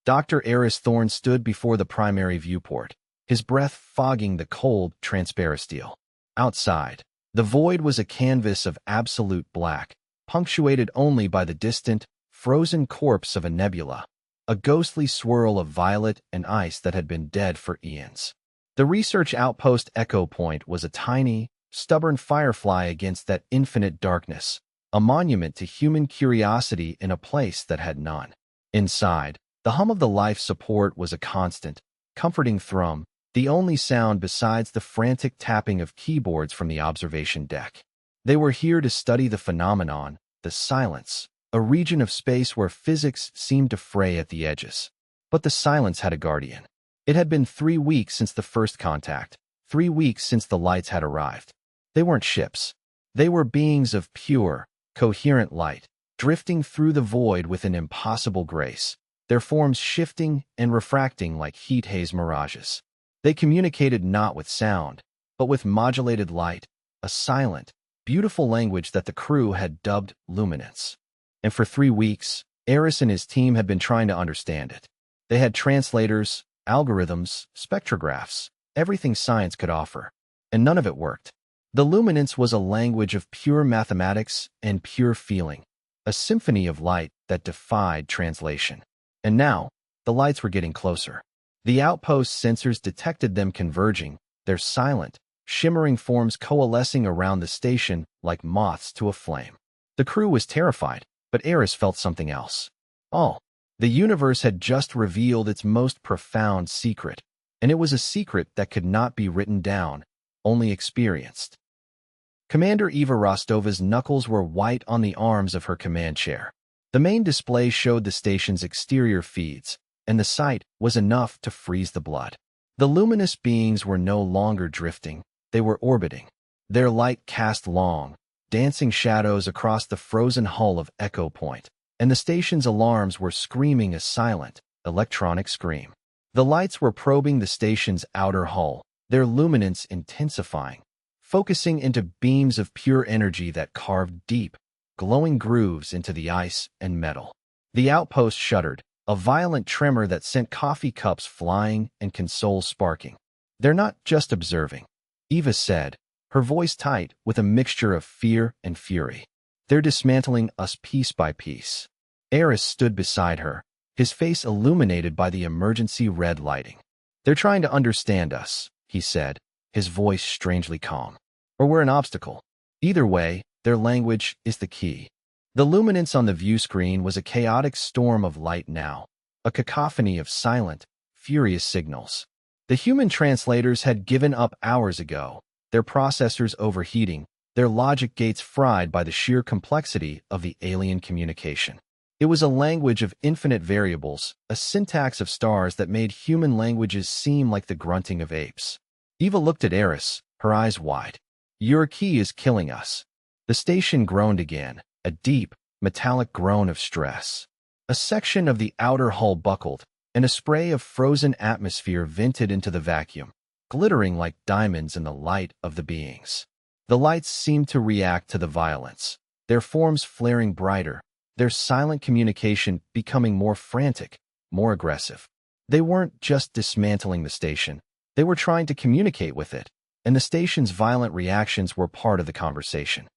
Dr. Eris Thorne stood before the primary viewport, his breath fogging the cold, transparent steel. Outside, the void was a canvas of absolute black, punctuated only by the distant, frozen corpse of a nebula, a ghostly swirl of violet and ice that had been dead for eons. The research outpost Echo Point was a tiny, stubborn firefly against that infinite darkness, a monument to human curiosity in a place that had none. Inside, the hum of the life support was a constant, comforting thrum, the only sound besides the frantic tapping of keyboards from the observation deck. They were here to study the phenomenon, the silence, a region of space where physics seemed to fray at the edges. But the silence had a guardian. It had been 3 weeks since the first contact, 3 weeks since the lights had arrived. They weren't ships. They were beings of pure, coherent light, drifting through the void with an impossible grace, their forms shifting and refracting like heat haze mirages. They communicated not with sound, but with modulated light, a silent, beautiful language that the crew had dubbed luminance. And for 3 weeks, Eris and his team had been trying to understand it. They had translators, algorithms, spectrographs, everything science could offer, and none of it worked. The luminance was a language of pure mathematics and pure feeling, a symphony of light that defied translation. And now, the lights were getting closer. The outpost sensors detected them converging, their silent, shimmering forms coalescing around the station like moths to a flame. The crew was terrified, but Eris felt something else. Oh, the universe had just revealed its most profound secret, and it was a secret that could not be written down, only experienced. Commander Eva Rostova's knuckles were white on the arms of her command chair. The main display showed the station's exterior feeds, and the sight was enough to freeze the blood. The luminous beings were no longer drifting, they were orbiting. Their light cast long, dancing shadows across the frozen hull of Echo Point, and the station's alarms were screaming a silent, electronic scream. The lights were probing the station's outer hull, their luminance intensifying, focusing into beams of pure energy that carved deep, glowing grooves into the ice and metal. The outpost shuddered, a violent tremor that sent coffee cups flying and consoles sparking. "They're not just observing," Eva said, her voice tight with a mixture of fear and fury. "They're dismantling us piece by piece." Eris stood beside her, his face illuminated by the emergency red lighting. "They're trying to understand us," he said, his voice strangely calm. "Or we're an obstacle. Either way, their language is the key." The luminance on the view screen was a chaotic storm of light now, a cacophony of silent, furious signals. The human translators had given up hours ago, their processors overheating, their logic gates fried by the sheer complexity of the alien communication. It was a language of infinite variables, a syntax of stars that made human languages seem like the grunting of apes. Eva looked at Eris, her eyes wide. "Your key is killing us." The station groaned again, a deep, metallic groan of stress. A section of the outer hull buckled, and a spray of frozen atmosphere vented into the vacuum, glittering like diamonds in the light of the beings. The lights seemed to react to the violence, their forms flaring brighter, their silent communication becoming more frantic, more aggressive. They weren't just dismantling the station, they were trying to communicate with it, and the station's violent reactions were part of the conversation.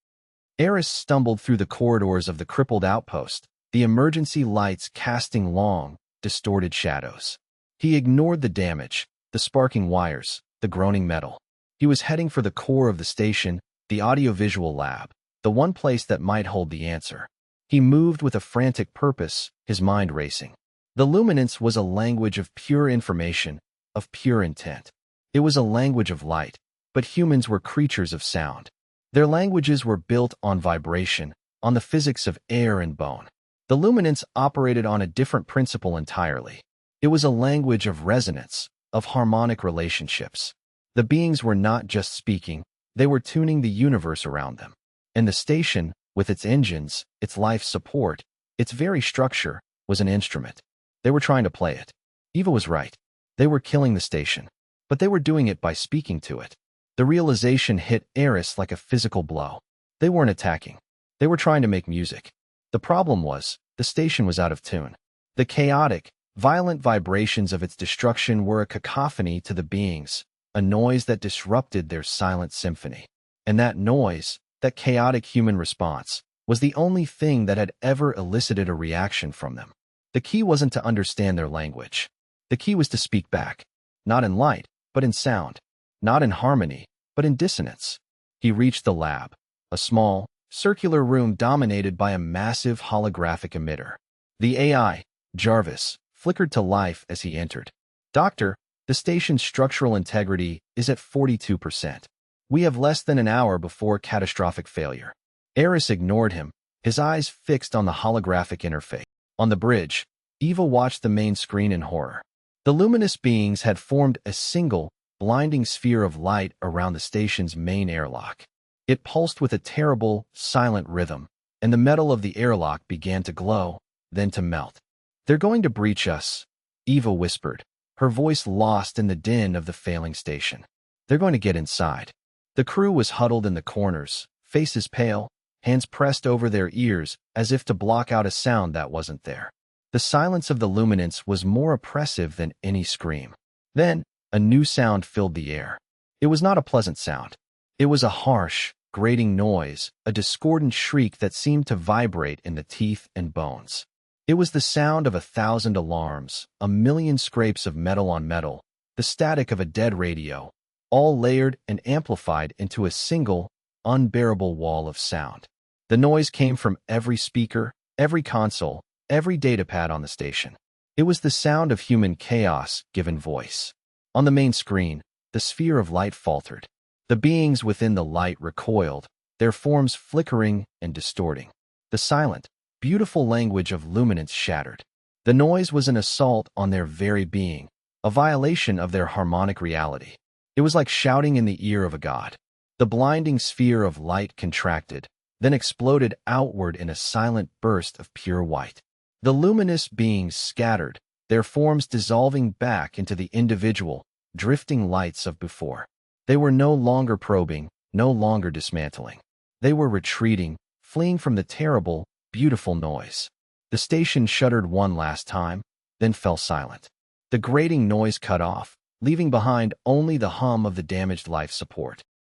Eris stumbled through the corridors of the crippled outpost, the emergency lights casting long, distorted shadows. He ignored the damage, the sparking wires, the groaning metal. He was heading for the core of the station, the audiovisual lab, the one place that might hold the answer. He moved with a frantic purpose, his mind racing. The luminance was a language of pure information, of pure intent. It was a language of light, but humans were creatures of sound. Their languages were built on vibration, on the physics of air and bone. The luminance operated on a different principle entirely. It was a language of resonance, of harmonic relationships. The beings were not just speaking, they were tuning the universe around them. And the station, with its engines, its life support, its very structure, was an instrument. They were trying to play it. Eva was right. They were killing the station, but they were doing it by speaking to it. The realization hit Eris like a physical blow. They weren't attacking. They were trying to make music. The problem was, the station was out of tune. The chaotic, Violent vibrations of its destruction were a cacophony to the beings, a noise that disrupted their silent symphony. And that noise, that chaotic human response, was the only thing that had ever elicited a reaction from them. The key wasn't to understand their language. The key was to speak back, not in light, but in sound, not in harmony, but in dissonance. He reached the lab, a small, circular room dominated by a massive holographic emitter. The AI, Jarvis, flickered to life as he entered. "Doctor, the station's structural integrity is at 42%. We have less than an hour before catastrophic failure." Eris ignored him, his eyes fixed on the holographic interface. On the bridge, Eva watched the main screen in horror. The luminous beings had formed a single, blinding sphere of light around the station's main airlock. It pulsed with a terrible, silent rhythm, and the metal of the airlock began to glow, then to melt. "They're going to breach us," Eva whispered, her voice lost in the din of the failing station. "They're going to get inside." The crew was huddled in the corners, faces pale, hands pressed over their ears as if to block out a sound that wasn't there. The silence of the luminance was more oppressive than any scream. Then, a new sound filled the air. It was not a pleasant sound. It was a harsh, grating noise, a discordant shriek that seemed to vibrate in the teeth and bones. It was the sound of 1,000 alarms, a million scrapes of metal on metal, the static of a dead radio, all layered and amplified into a single, unbearable wall of sound. The noise came from every speaker, every console, every datapad on the station. It was the sound of human chaos given voice. On the main screen, the sphere of light faltered. The beings within the light recoiled, their forms flickering and distorting. The silent, beautiful language of luminance shattered. The noise was an assault on their very being, a violation of their harmonic reality. It was like shouting in the ear of a god. The blinding sphere of light contracted, then exploded outward in a silent burst of pure white. The luminous beings scattered, their forms dissolving back into the individual, drifting lights of before. They were no longer probing, no longer dismantling. They were retreating, fleeing from the terrible, beautiful noise. The station shuddered one last time, then fell silent. The grating noise cut off, leaving behind only the hum of the damaged life support.